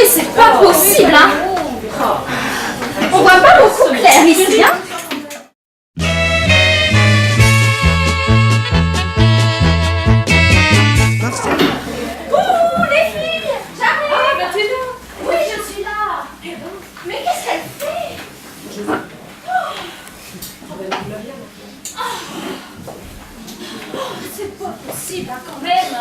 c'est pas possible, hein. On voit pas beaucoup clair ici, hein. C'est pas possible, hein, quand même.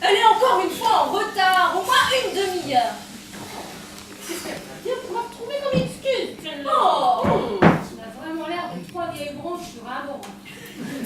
Elle est encore une fois en retard, au moins une demi-heure. Qu'est-ce qu'elle va dire pour me retrouver comme excuse, celle-là? Oh, tu as vraiment l'air de trois vieilles branches sur un banc.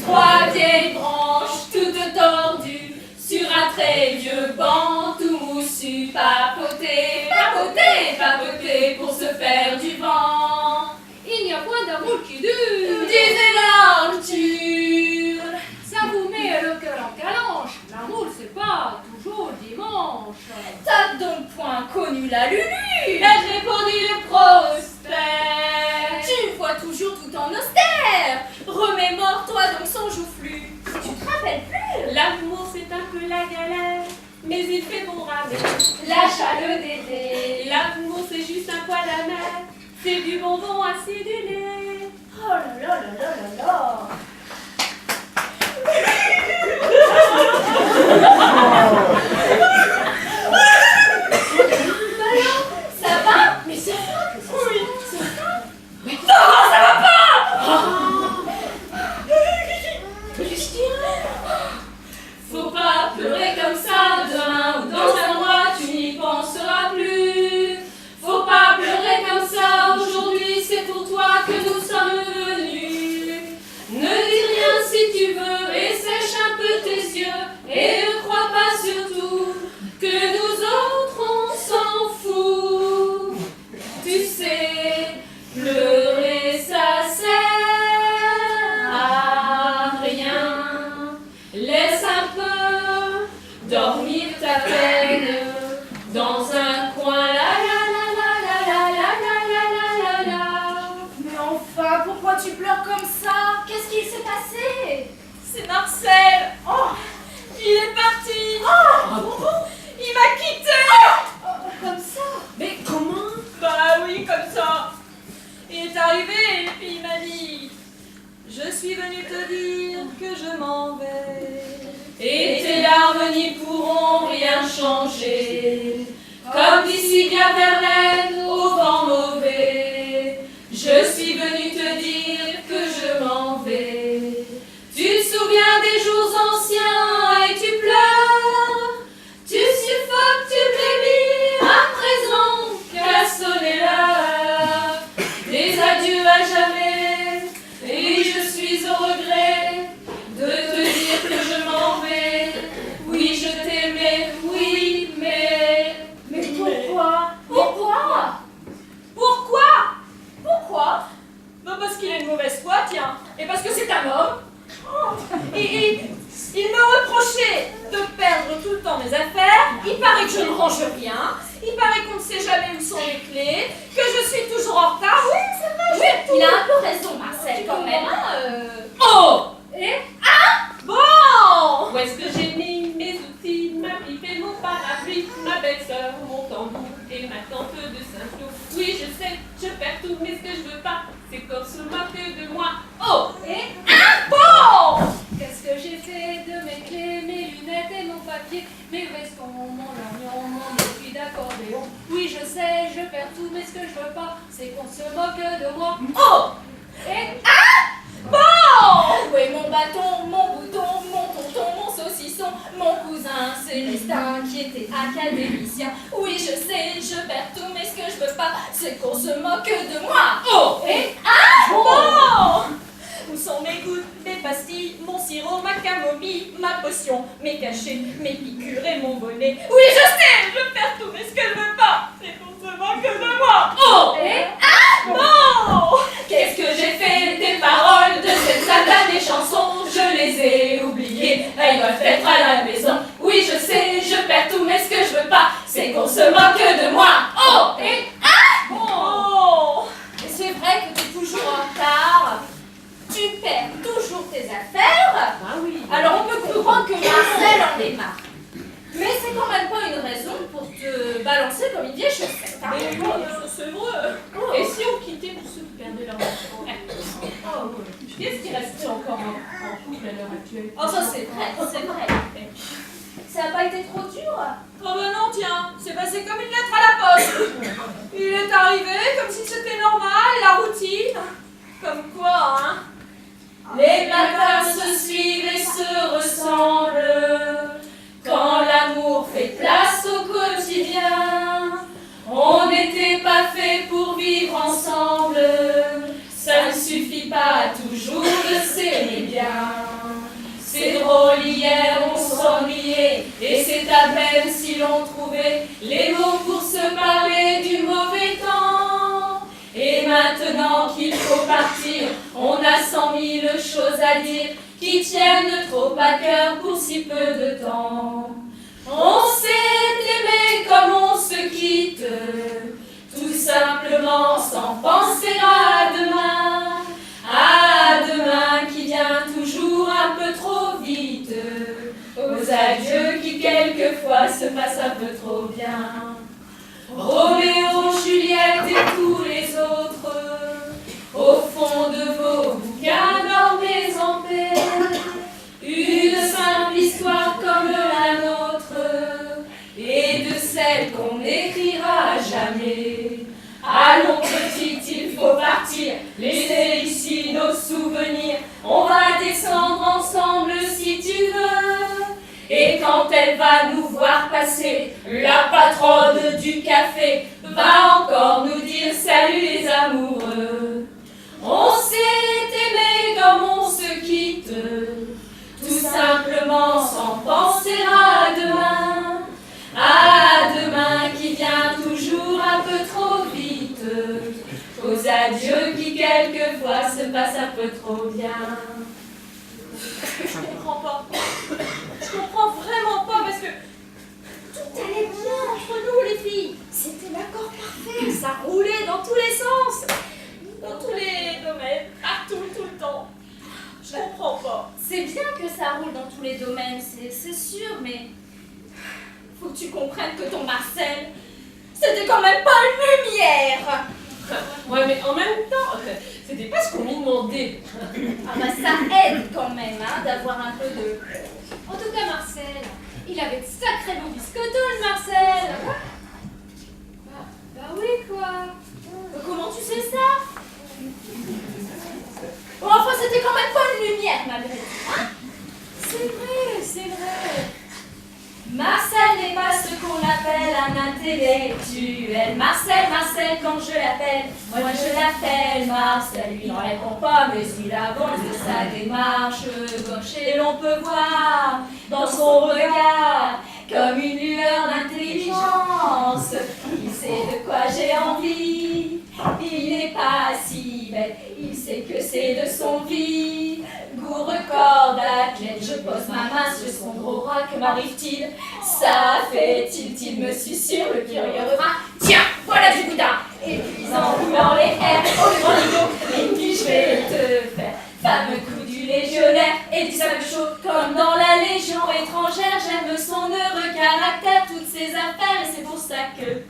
Trois vieilles branches, toutes tordues, sur un très vieux banc, tout moussu, papoter, papoter, papoter, pour se faire du vent. Il n'y a point d'amour qui dure, disait l'Arthur. Ça vous met le cœur en calanche. L'amour, c'est pas toujours dimanche. T'as donc point connu la Lulu? Elle répondit le prospère. Tu vois toujours tout en austère. Remémore-toi donc son joufflu. Tu te rappelles plus? L'amour, c'est un peu la galère, mais il fait bon ramer. Lâcha le dédé. L'amour, c'est juste un poil amer. C'est du bonbon acidulé. Oh là là là là là là. Ça va? Mais ça va? Oui, ça va? Mais ça va pas! Christine, faut pas pleurer comme ça, demain ou dans un mois, tu n'y penseras plus. Faut pas pleurer comme ça, aujourd'hui c'est pour toi que nous sommes venus. Ne dis rien si tu veux et sèche un peu tes yeux. Et ne crois pas surtout que nous autres on s'en fout. Tu sais, pleurer ça sert à rien. Laisse un peu dormir ta peine dans un coin. Mais enfin, pourquoi tu pleures comme ça? Qu'est-ce qu'il s'est passé? C'est Marcel. Oh, il est parti. Oh, il m'a quitté. Comme ça? Mais comment? Bah oui, comme ça. Il est arrivé et puis il m'a dit: je suis venu te dire que je m'en vais. Et tes larmes n'y pourront rien changer. Comme d'ici bien Verlaine au vent mauvais. Je suis venu te dire que je m'en vais. Tu te souviens des jours anciens et tu pleures. Tu suffoques, tu blémis, à présent qu'a sonné l'heure. Des adieux à jamais, et je suis au regret de te dire que je m'en vais. Oui, je t'aimais, oui, mais pourquoi? Pourquoi? Pourquoi? Pourquoi? Ben parce qu'il a une mauvaise foi, tiens, et parce que c'est un homme. Et il me reprochait de perdre tout le temps mes affaires. Il paraît que je ne range rien. Il paraît qu'on ne sait jamais où sont les clés, que je suis toujours en retard. Oui, c'est vrai. Oui, il a un peu raison, Marcel, quand même. Oh! Et? Ah! Bon! Où est-ce que j'ai mis mes outils, ma pipe et mon parapluie, ma belle-sœur, mon tambour et ma tante de Saint-Cloud? Oui, je sais, je perds tout, mais ce que je veux pas, c'est qu'on se moque de moi. Oh! qu'on se moque de moi. Oh! Et bon! Où est mon bâton, mon bouton, mon tonton, mon saucisson, mon cousin Célestin qui était académicien. Oui, je sais, je perds tout, mais ce que je veux pas, c'est qu'on se moque de moi. Oh! Et bon! Où sont mes gouttes, mes pastilles, mon sirop, ma camomille, ma potion, mes cachets, mes piqûres et mon bonnet. Oui, je sais, je perds tout, mais ce que je veux pas, c'est qu'on se moque de moi. Oh! Et bon! Qu'est-ce que j'ai fait des paroles de cette satanée chanson? Je les ai oubliées, elles doivent être à la maison. Oui, je sais, je perds tout, mais ce que je veux pas, c'est qu'on se moque de moi. Oh! Et bon! Et c'est vrai que t'es toujours en retard. Tu perds toujours tes affaires. Ah oui. Alors on peut comprendre que Marcel en est marre. Mais c'est quand même pas une raison pour te balancer comme une vieille chaussette. Hein? Mais oui, c'est vrai. Et si on quittait tous ceux qui perdaient leur enfant? Qu'est-ce qui resterait encore en couple à l'heure actuelle? Oh ça c'est vrai, c'est vrai. Ça n'a pas été trop dur? Oh ben non, tiens, c'est passé comme une lettre à la poste. Il est arrivé comme si c'était normal, la routine. Comme quoi, hein? Les matins se suivent et se ressemblent. Quand l'amour fait place au quotidien, on n'était pas fait pour vivre ensemble. Ça ne suffit pas toujours de s'aimer bien. C'est drôle, hier on s'ennuyait, et c'est à peine si l'on trouvait les mots pour se parler du mauvais temps. Et maintenant qu'il faut partir, on a 100 000 choses à dire qui tiennent trop à cœur pour si peu de temps. On s'est aimé comme on se quitte, tout simplement sans penser à demain qui vient toujours un peu trop vite, aux adieux qui quelquefois se passent un peu trop bien. Roméo, Juliette et tous les autres, au fond de vos bouquins dormez en paix. Une simple histoire comme la nôtre, et de celle qu'on n'écrira jamais. Allons petite, il faut partir, laissez ici nos souvenirs. On va descendre ensemble si tu veux. Et quand elle va nous voir passer, la patronne du café va encore nous dire salut les amoureux. On s'est aimé comme on se quitte, tout simplement sans penser à demain qui vient toujours un peu trop vite, aux adieux qui quelquefois se passent un peu trop bien. Je comprends pas. Je comprends vraiment pas parce que tout allait bien entre nous les filles. C'était l'accord parfait. Ça roulait dans tous les sens. Dans tous les domaines. Partout, tout le temps. Je comprends pas. C'est bien que ça roule dans tous les domaines, c'est sûr, mais faut que tu comprennes que ton Marcel, c'était quand même pas une lumière. Ouais, mais en même temps, c'était pas ce qu'on lui demandait. Ah bah ça aide quand même, hein, d'avoir un peu de... En tout cas, Marcel, il avait de sacrés beaux biscottos, le Marcel. Bah oui, quoi. Comment tu sais ça? Bon, enfin, c'était quand même pas une lumière, malgré tout, hein? C'est vrai. Marcel n'est pas ce qu'on appelle un intellectuel. Marcel, quand je l'appelle, moi je l'appelle Marcel. Il n'en répond pas, mais il avance de sa démarche gauche. Et l'on peut voir dans son regard comme une lueur d'intelligence. Il sait de quoi j'ai envie, il n'est pas si bête, il sait que c'est de son vie. Goût record d'athlète, je pose ma main sur son gros bras, que m'arrive-t-il? Ça fait tilt, me susurre le curieux refrain. Tiens, voilà du boudin. Et puis en roulant les airs, au grand niveau, il dit je vais te faire fameux coup du légionnaire et du sable chaud comme dans la légion étrangère. J'aime son heureux caractère, toutes ses affaires, et c'est pour ça que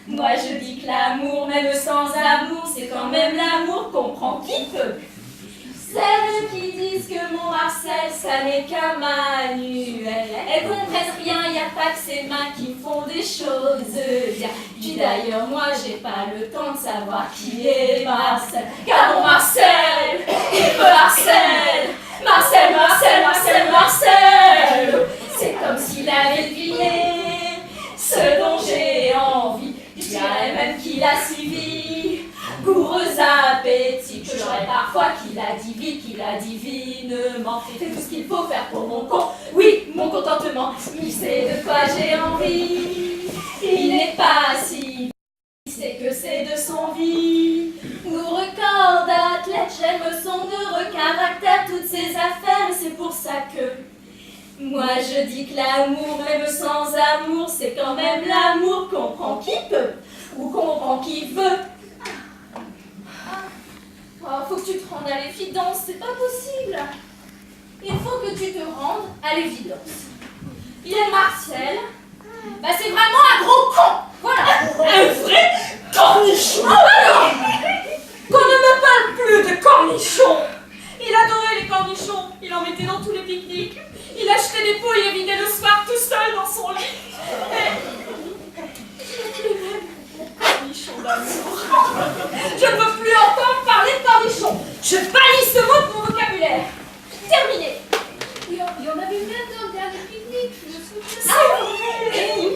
moi je dis que l'amour, même sans amour, c'est quand même l'amour qu'on prend qui peut. Celle qui qui disent que mon Marcel, ça n'est qu'un manuel. Elles comprennent rien, y a pas que ses mains qui font des choses bien. Puis d'ailleurs, moi, j'ai pas le temps de savoir qui est Marcel. Car mon Marcel, il me harcèle. Marcel, Marcel, Marcel, Marcel. C'est comme s'il avait deviné ce dont j'ai envie. Je dirais même qu'il a suivi. Goureuse appétit que j'aurais parfois qu'il a divinement fait tout ce qu'il faut faire pour mon compte. Oui, mon contentement, il sait de quoi j'ai envie. Il n'est pas si c'est que c'est de son vie. Nous records d'athlète, j'aime son heureux caractère, toutes ses affaires, et c'est pour ça que moi je dis que l'amour, même sans amour, c'est quand même l'amour qu'on prend qui peut ou qu'on prend qui veut. Oh, faut que tu te rendes à l'évidence, c'est pas possible. Il faut que tu te rendes à l'évidence. Il est Marcel, bah c'est vraiment un gros con, voilà. Un vrai cornichon. Alors, qu'on ne me parle plus de cornichons. Il adorait les cornichons, il en mettait dans tous les pique-niques. Il achetait des pots, il les vidait le soir tout seul dans son lit. Et même cornichon d'amour. Je ne veux plus entendre parler de cornichons. Je bannis ce mot de mon vocabulaire. Terminé. Il y en avait même dans le dernier pique-nique, je me souviens. Ah oui.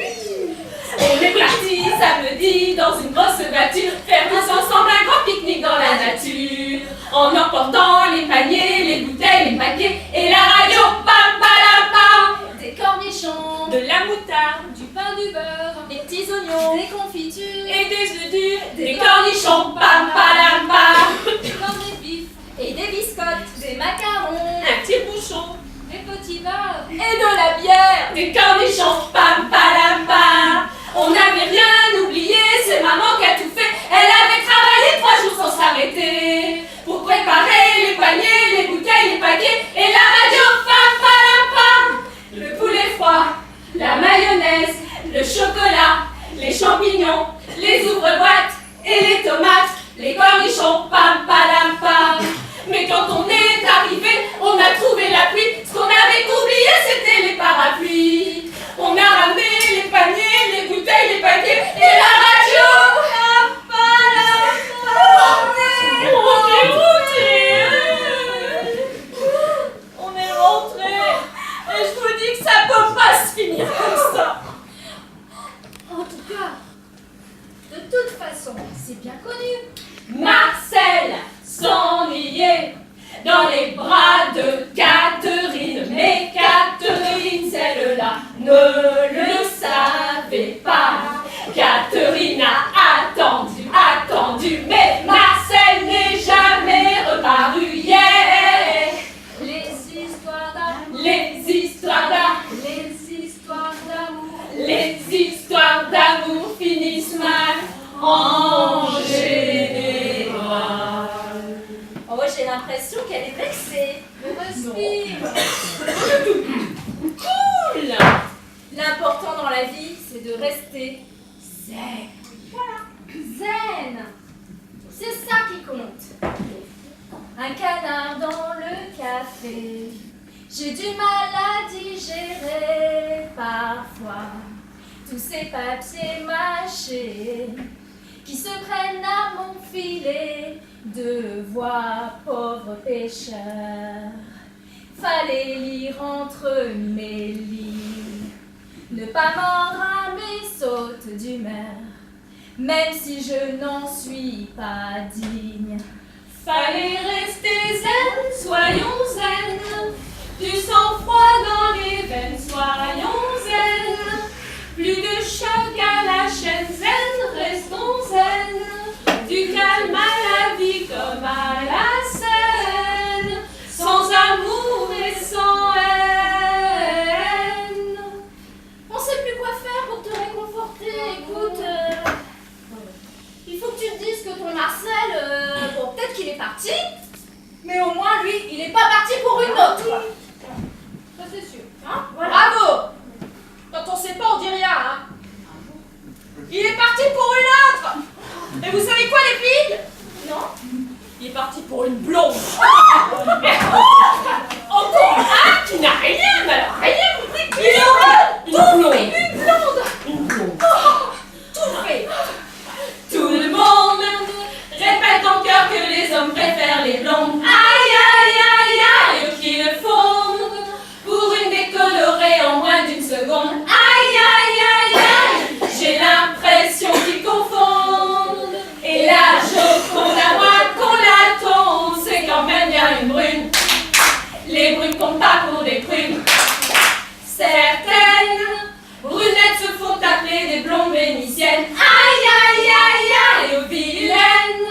On est parti samedi dans une grosse voiture faire tous ensemble un grand pique-nique dans la nature, en emportant les paniers, les bouteilles, les paquets et la radio. Pam pam pam. Des cornichons, De la moutarde, Du pain, du beurre, des petits oignons des confitures, et des œufs durs, des cornichons. Pam pam pam. des cornets de bif, Et des biscottes, des macarons, un petit bouchon. des petits beurres, et de la bière, des cornichons. Pam pam pam. On n'avait rien oublié, c'est maman qui a tout fait. Elle avait travaillé 3 jours sans s'arrêter pour préparer les paniers, les bouteilles, les paquets et la radio. Pam pam pam. Le poulet froid, la mayonnaise, le chocolat, les champignons, les ouvre-boîtes et les tomates, les cornichons. Pam pam pam. Mais quand on est arrivé, on a trouvé la pluie. Ce qu'on avait oublié, c'était les parapluies. On a ramené les paniers, les bouteilles, les paquets et la radio. On est rentré. Et je vous dis que ça peut pas se finir comme ça. En tout cas, de toute façon, c'est bien connu. Marcel s'ennuyait dans les bras de Catherine. Mais Catherine, celle-là, ne le savait pas. Catherine a attendu, mais Marcel n'est jamais reparu. Yeah. Les histoires d'amour, Les histoires d'amour, les histoires d'amour finissent mal en général. Oh, j'ai l'impression qu'elle est vexée. respire. Cool. L'important dans la vie, c'est de rester zen. Voilà, zen. C'est ça qui compte. Un canard dans le café. J'ai du mal à digérer parfois tous ces papiers mâchés qui se prennent à mon filet de voix, pauvre pêcheur. Fallait lire entre mes lignes, ne pas mordre à mes sautes d'humeur, même si je n'en suis pas digne. Fallait rester zen, soyons zen, du sang-froid dans les veines, soyons zen. Plus de choc à la chaîne, zen, restons zen. Du calme à la vie comme à la scène, sans amour et sans haine. On sait plus quoi faire pour te réconforter. Écoute, il faut que tu te dises que ton Marcel, bon, peut-être qu'il est parti, mais au moins lui, il est pas parti pour une autre. Ça c'est sûr. Hein? Voilà. Bravo. Quand on sait pas, on dit rien. Hein. Il est parti pour une autre. Et vous savez quoi, les filles? Non? Il est parti pour une blonde. blondes. Aïe, aïe, aïe, aïe, qui le fondent pour une décolorée en moins d'une seconde. Aïe, aïe, aïe, aïe, j'ai l'impression qu'ils confondent. Et la Joconde à moi qu'on la tombe, c'est quand même bien une brune. Les brunes comptent pas pour des prunes. Certaines brunettes se font appeler des blondes vénitiennes. Aïe, aïe, aïe, aïe, aux vilaines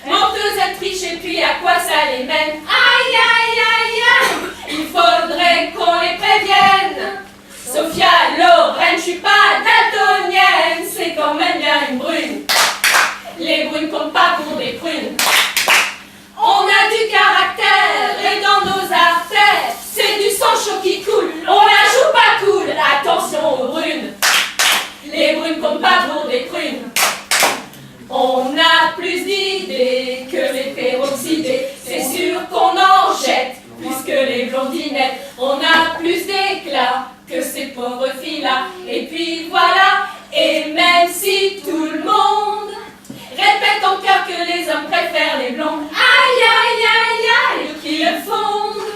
menteuses, elles trichent et puis à quoi ça les mène? Aïe, aïe, aïe, aïe, il faudrait qu'on les prévienne. Sophia, Lorraine, je suis pas daltonienne, c'est quand même bien une brune. Les brunes comptent pas pour des prunes. On a du caractère et dans nos artères, c'est du sang chaud qui coule. On la joue pas cool, attention aux brunes. Les brunes comptent pas pour des prunes. On a plus d'idées que les peroxydés, c'est sûr qu'on en jette plus que les blondinettes. On a plus d'éclat que ces pauvres filles-là. Et puis voilà, et même si tout le monde répète en cœur que les hommes préfèrent les blondes, aïe, aïe, aïe, aïe, qui le fondent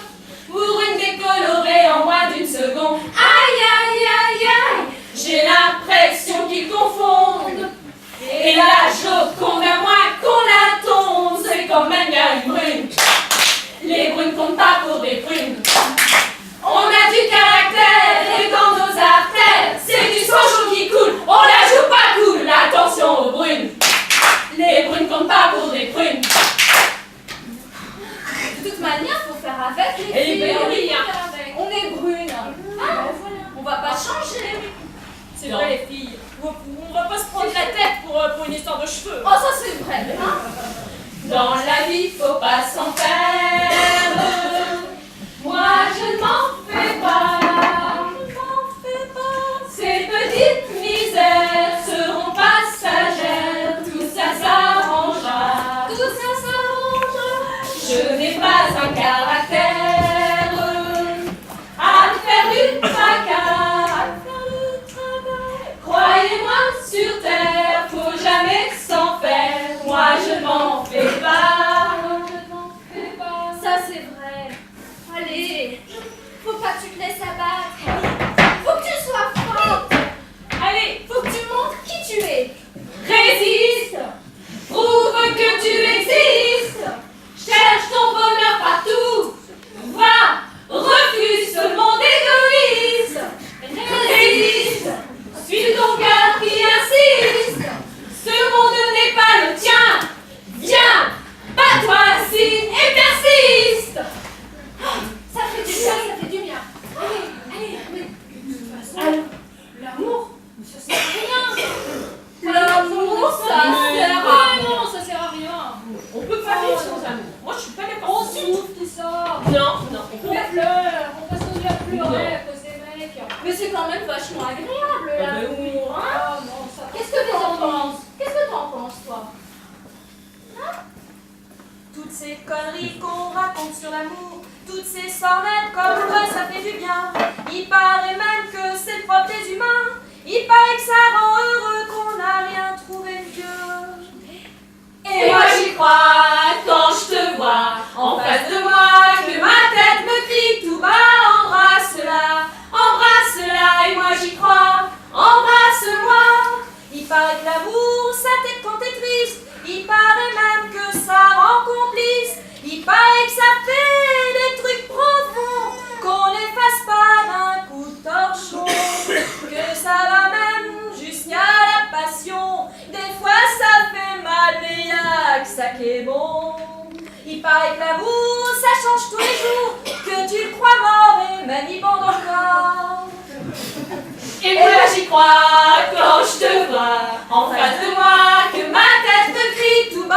pour une décolorée en moins d'une seconde. Aïe, aïe, aïe, aïe, j'ai l'impression qu'ils confondent. Et la Joconde à moins qu'on la tombe, c'est quand même bien une brune. Les brunes comptent pas pour des prunes. On a du caractère et dans nos artères, c'est du sang chaud qui coule. On la joue pas cool, attention aux brunes. Les brunes comptent pas pour des prunes. De toute manière, faut faire avec les filles. oui, On est brunes. Ah, voilà. On va pas changer. C'est vrai les filles, on va pas se prendre la tête pour une histoire de cheveux. Oh, ça c'est vrai. Hein? Dans la vie, faut pas s'en faire. Moi, je ne m'en fais pas. Ces petites misères seront passagères. Tout ça s'arrangera. Tout ça s'arrange. Je n'ai pas un caractère à me faire du tracas. Croyez-moi, sur terre, faut jamais s'en faire. Moi, je m'en fais pas. Ça c'est vrai. Allez, faut pas que tu te laisses abattre. Faut que tu sois forte. Allez, Faut que tu montres qui tu es. résiste. Prouve que tu existes. Cherche ton bonheur partout. Va, refuse ce monde égoïste. Résiste. Suis ton cœur qui insiste. Ce monde n'est pas le tien. Viens, bats-toi assis et persiste. Ça fait du bien, ça fait du bien. Allez, allez, allez. De toute façon, l'amour, ça sert à rien. L'amour, ça sert à rien. Non, ça sert à rien. On peut pas vivre sans amour. Moi, je suis pas d'accord. On souffre, tout ça. Non, non. On pleure, on passe nos vies à pleurer à cause des mecs. Mais c'est quand même vachement agréable, l'amour, hein. Ah, non, ça. Qu'est-ce que t'en penses? Qu'est-ce que t'en penses, toi? Toutes ces conneries qu'on raconte sur l'amour, toutes ces sornettes comme quoi ça fait du bien. Il paraît même que c'est le propre des humains. Il paraît que ça rend heureux qu'on n'a rien trouvé de mieux. Et moi j'y crois quand je te vois en face de moi, que ma tête me crie tout bas, embrasse-la, embrasse-la. Et moi j'y crois, embrasse-moi. Il paraît que l'amour ça t'aide quand t'es triste. Il paraît même que ça rend complice. Il paraît que ça fait des trucs profonds qu'on efface pas d'un coup de torchon. Que ça va même jusqu'à la passion. Des fois ça fait mal, mais y'a que ça qui est bon. Il paraît que l'amour ça change tous les jours. Que tu le crois mort et même il bande encore. Et moi j'y crois quand je te vois en face de moi, que ma tête te crie tout bas,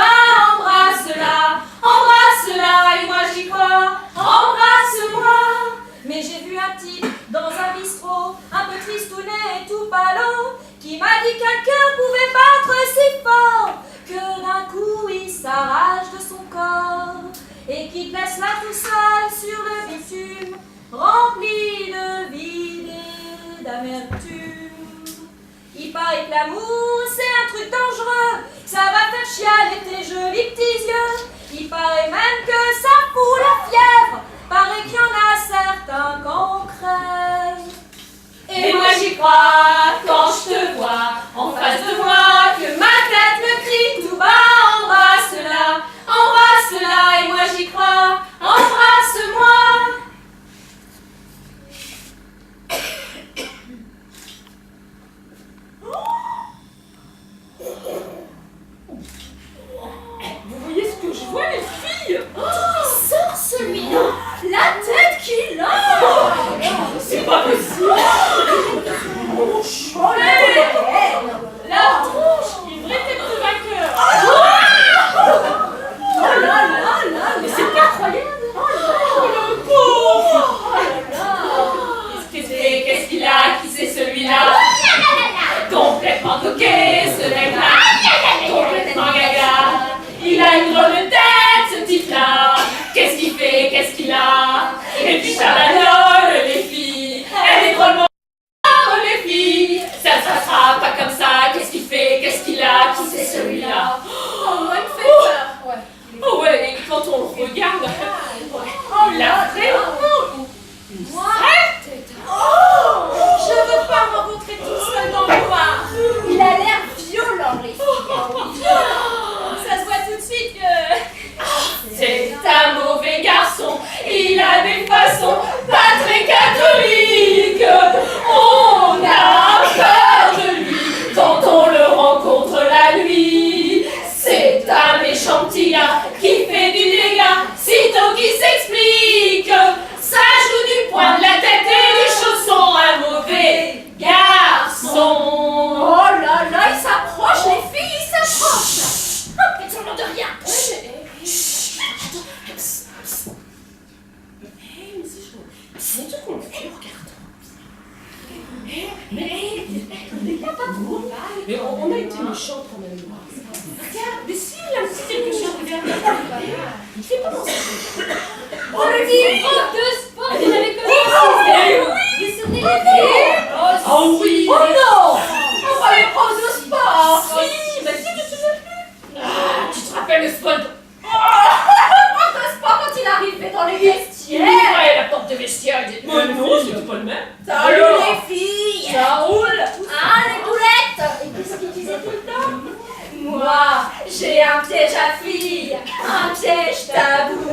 embrasse-la, embrasse-la. Et moi j'y crois, embrasse-moi. Mais j'ai vu un type dans un bistrot, un peu tristounet et tout palo, qui m'a dit qu'un cœur pouvait battre si fort que d'un coup il s'arrache de son corps et qu'il te laisse là tout seul sur le bitume, rempli de vide et d'amertume. Il paraît que l'amour c'est un truc dangereux, ça va faire chialer tes jolis petits yeux. Il paraît même que ça fout la fièvre. Paraît qu'il y en a certains qu'on crève. Et moi j'y crois quand je te vois en face de moi, que ma tête me crie tout bas, embrasse-la, embrasse-la. Et moi j'y crois, embrasse-moi. Vous voyez ce que je vois, les filles? Il sort celui-là. La tête qu'il a. C'est pas possible. Oh La tronche, il vrai tête de vainqueur. là là. Mais c'est pas croyable. Oh le pauvre. Qu'est-ce qu'il a? Qui c'est celui-là? Complètement toqué, ce mec-là. Complètement gaga. Il a une drôle de tête, ce type-là. Qu'est-ce qu'il fait? Qu'est-ce qu'il a? Et puis charlatole, les filles. Elle est drôlement les filles. Ça ne se passera pas comme ça. Qu'est-ce qu'il fait? Qu'est-ce qu'il a? Qui c'est celui-là? Oh, moi, il me fait peur. Ouais. Oh ouais, et quand on le regarde, il a vraiment une tête. Oh, je veux pas rencontrer tout seul dans le noir. Il a l'air violent, les filles. Ça se voit tout de suite que c'est un mauvais garçon. Il a des façons pas très catholiques. On a peur de lui quand on le rencontre la nuit. C'est un méchant petit gars qui fait du dégât, sitôt qu'il s'explique. Ça joue du poing de la tête et du chausson, un mauvais garçon. Oh là là, il s'approche, les filles, il s'approche. Oh, faites semblant de rien. C'est tout qu'on fait, regarde. Mais on a été méchants quand même. Regarde, mais si, il y a un petit quelque chose de vert. Il fait pas ça. Oh, le lit. Prof de sport, vous avez connu Vous souvenez les filles? Oh oui. Oh non. On va les prendre de sport. Si, bah si, tu te souviens plus. Ah, tu te rappelles le spot? Prof de sport quand il arrivait dans les vestiaires. Ouais, la porte de vestiaire. Non, c'était pas le même. Salut les filles. Ça roule. Ah, les boulettes. Et qu'est-ce qu'il disait tout le temps? Moi, j'ai un piège à filles, un piège tabou,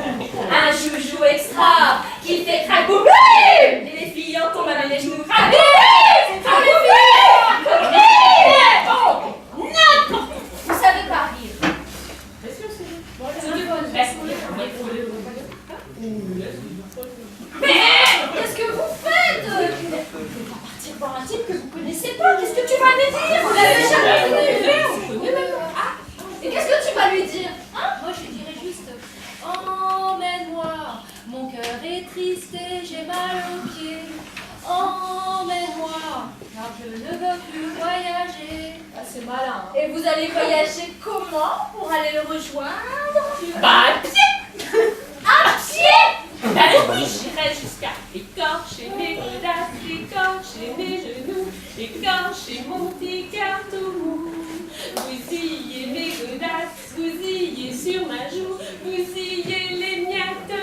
un joujou extra qui fait craquer. Et les filles en tombent avec les genoux. Craquer. C'est trop les filles. Oh, n'importe. Vous savez pas rire. Mais qu'est-ce que vous faites? Vous va partir voir un type que vous connaissez pas. Qu'est-ce que tu vas lui dire? Vous l'avez jamais vu. Et qu'est-ce que tu vas lui dire? Moi je lui dirais juste emmène-moi, mon cœur est triste et j'ai mal aux pieds. Emmène-moi, car je ne veux plus voyager. Ah, c'est malin. Hein. Et vous allez voyager comment pour aller le rejoindre? Bah, à pied. À pied? Bah oui, j'irai jusqu'à écorcher mes godasses, écorcher mes genoux, écorcher mon petit cœur tout mou. Bousiller mes godasses, bousiller sur ma joue, bousiller les miettes de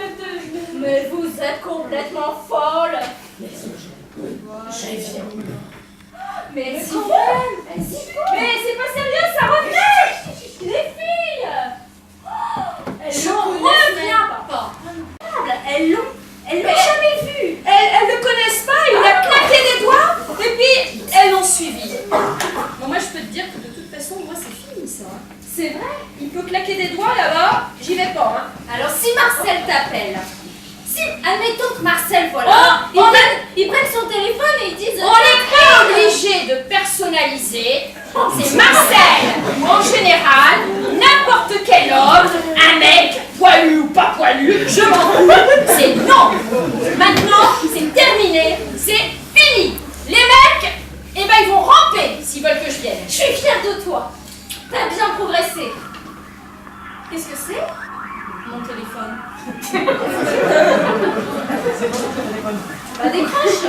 nous. Mais vous êtes complètement folle. J'ai viens. Mais si belle. Mais c'est pas sérieux, ça revenait. Les filles. Je reviens, papa. Elles l'ont jamais vu. Elles ne connaissent pas, il a claqué des doigts, et puis elles l'ont suivi. Bon, moi je peux te dire que de toute façon, moi c'est fini ça. C'est vrai? Il peut claquer des doigts là-bas, j'y vais pas. Hein. Alors si Marcel t'appelle, si, admettons que Marcel, voilà, ils prennent son téléphone et ils disent... On n'est pas obligé de personnaliser. C'est Marcel, en général, n'importe quel homme, un mec, poilu ou pas poilu, je m'en fous, c'est non. Maintenant, c'est terminé, c'est fini. Les mecs, eh ben ils vont ramper s'ils veulent que je vienne. Je suis fière de toi. T'as bien progressé. Qu'est-ce que c'est? Mon téléphone. Bah décroche.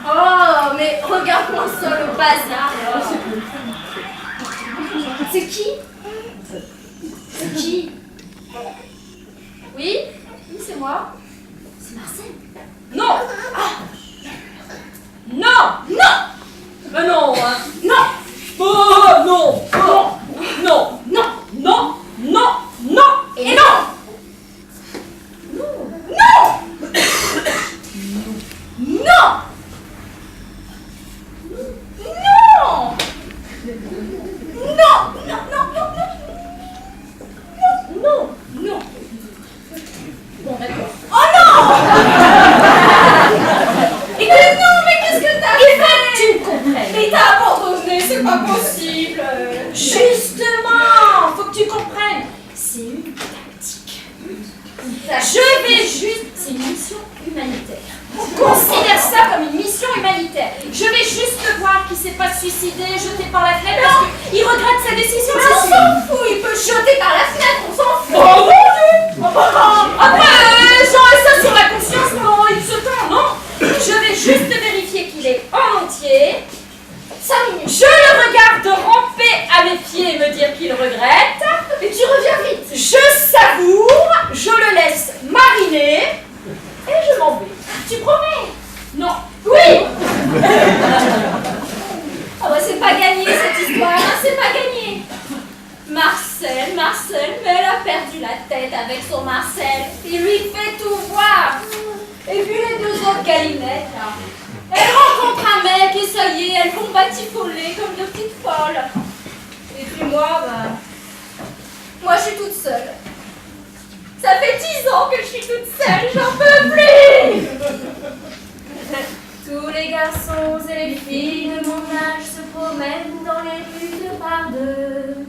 Oh, mais regarde-moi ça, le bazar. C'est qui? C'est qui? Oui? Oui, c'est moi. C'est Marcel. Non! Non! Non! Ben non, hein! Non! Oh non! Non! Non! Non! Non! Non! Non! Et non! Non! Non! Non! Non! Non! Non! Bon, d'accord. Oh non! Écoute, non, mais qu'est-ce que t'as fait? Tu me comprennes. Mais t'as abandonné, c'est pas possible. Justement! Faut que tu comprennes. C'est une tactique. Je vais juste... C'est une mission humanitaire. Considère ça comme une mission humanitaire. Je vais juste voir qu'il s'est pas suicidé, jeté par la fenêtre parce qu'il regrette sa décision. Mais on s'en fout, il peut jeter par la fenêtre, on s'en fout. Oh mon Dieu! Après, j'aurai ça sur la conscience pendant X temps, non? Je vais juste vérifier qu'il est en entier. 5 minutes. Je le regarde ramper à mes pieds et me dire qu'il regrette. Et tu reviens vite. Je savoure, je le laisse mariner et je m'en vais. Tu promets? Non. Oui. Ah bah c'est pas gagné cette histoire, hein, c'est pas gagné. Marcel, mais elle a perdu la tête avec son Marcel. Il lui fait tout voir. Et puis les deux autres galinettes, là. Elle rencontre un mec et ça y est, elles vont batifoler comme deux petites folles. Et puis moi, moi je suis toute seule. Ça fait 10 ans que je suis toute seule, j'en peux plus. Tous les garçons et les filles de mon âge se promènent dans les rues de par deux.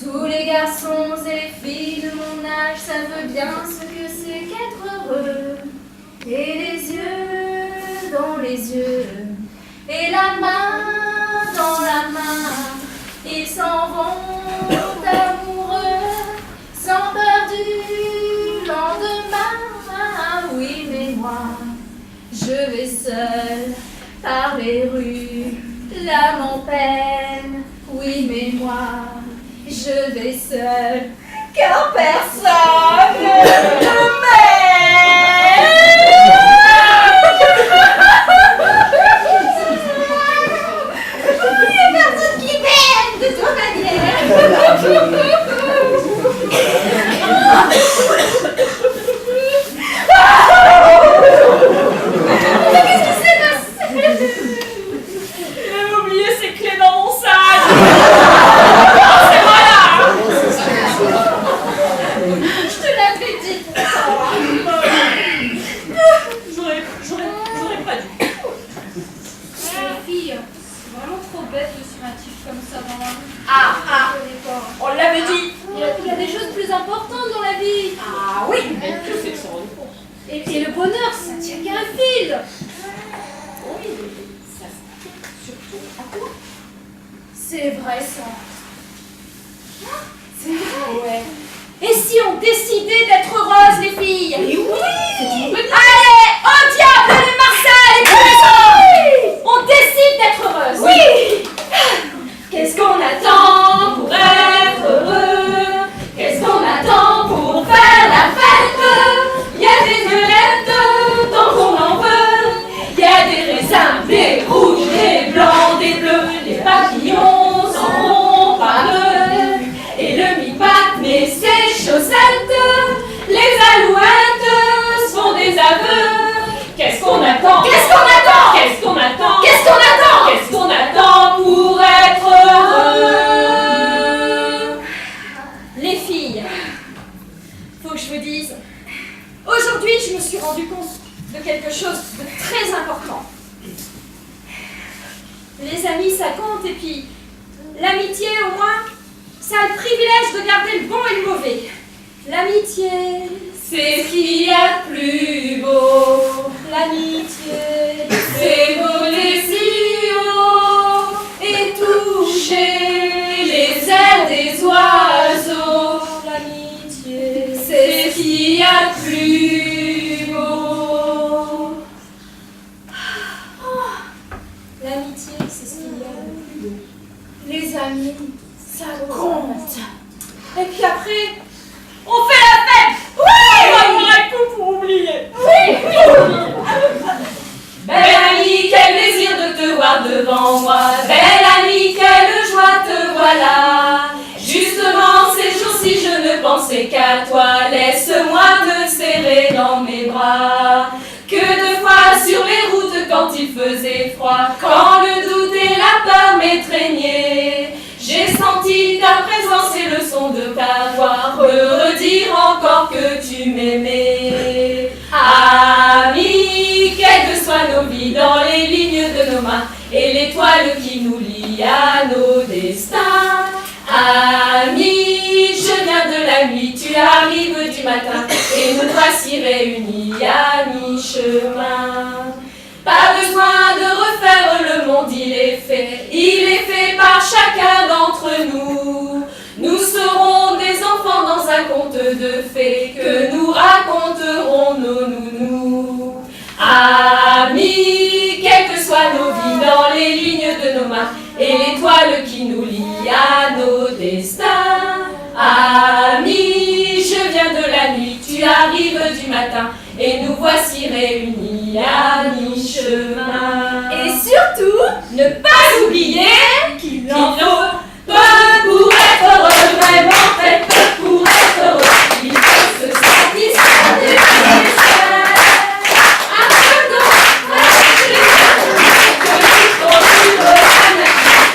Tous les garçons et les filles de mon âge savent bien ce que c'est qu'être heureux. Et les yeux dans les yeux, et la main dans la main, ils s'en vont amoureux, sans peur du lendemain. Oui, mais moi, je vais seule par les rues, l'âme en peine. Oui, mais moi, je vais seule, car personne ne m'aime. Il y a personne qui m'aime, de toute manière. Mais qu'est-ce qui s'est passé? J'ai oublié ses clés dans mon sac. C'est voilà. Je te l'avais dit pourtant. J'aurais pas dû. Les filles, c'est vraiment trop bête de suivre un type comme ça dans la rue. Ah, Je connais pas. on l'avait dit. Il y a des choses plus importantes dans la vie. Ah oui, mais que c'est de s'en rendre compte. Et le bonheur, ça tient qu'à un fil. Oui, ça se tient surtout à toi. C'est vrai ça. C'est vrai. Ouais. Et si on décidait d'être heureuses, les filles? Mais oui. Allez, au diable les Marcel et tous les autres! On décide d'être heureuses. Oui. Qu'est-ce qu'on attend pour être heureux? Qu'est-ce qu'on attend pour faire la fête? Il y a des violettes tant qu'on en veut. Il y a des raisins, des rouges, des blancs, des bleus. Les papillons s'en vont par deux. Et le mi-patte met ses chaussettes. Les alouettes se font des aveux. Qu'est-ce qu'on attend? Qu'est-ce qu'on attend? Qu'est-ce qu'on attend? Qu'est-ce qu'on attend? Qu'est-ce qu'on attend pour être heureux? Les filles, faut que je vous dise, aujourd'hui je me suis rendu compte de quelque chose de très important. Les amis ça compte et puis l'amitié au moins, ça a le privilège de garder le bon et le mauvais. L'amitié, c'est ce qu'il y a de plus beau. L'amitié, c'est voler si haut et toucher les ailes des oiseaux. L'amitié, c'est ce qu'il y a de plus beau. L'amitié, c'est ce qu'il y a de plus beau. Les amis, ça compte. honte. Et puis après, on fait la fête. Oui, on aurait tout pour oublier. Oui, Belle amie, quel plaisir de te voir devant moi. Belle amie, quelle joie te voilà. Justement, ces jours-ci, je ne pensais qu'à toi. Laisse-moi te serrer dans mes bras. Que de fois sur les routes quand il faisait froid, quand le doute et la peur m'étreignaient, j'ai senti ta présence et le son de ta voix redire encore que tu m'aimais. Amis, quelles que soient nos vies dans les lignes de nos mains et l'étoile qui nous lie à nos destins. Amis, je viens de la nuit, tu arrives du matin et nous voici réunis à mi-chemin. Pas besoin de refaire le monde, il est fait par chacun d'entre nous. Nous serons des enfants dans un conte de fées que nous raconterons nos nounous. Amis, quelles que soient nos vies dans les lignes de nos mains et l'étoile qui nous lie à nos destins. Amis, je viens de la nuit, tu arrives du matin et nous voici réunis à mi-chemin. Et surtout, Ne pas oublier qu'il en faut peu pour être heureux, vraiment très peu pour être heureux. Il faut se satisfaire des nécessaires. Un peu d'eau, que nous faut vivre la nature.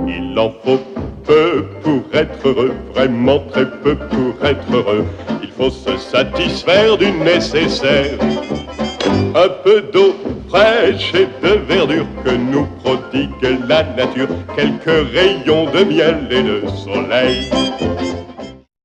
Il en faut peu pour être heureux, vraiment très peu pour être heureux. Il faut se satisfaire du nécessaire. Un peu d'eau fraîche et de verdure que nous prodigue la nature. Quelques rayons de miel et de soleil.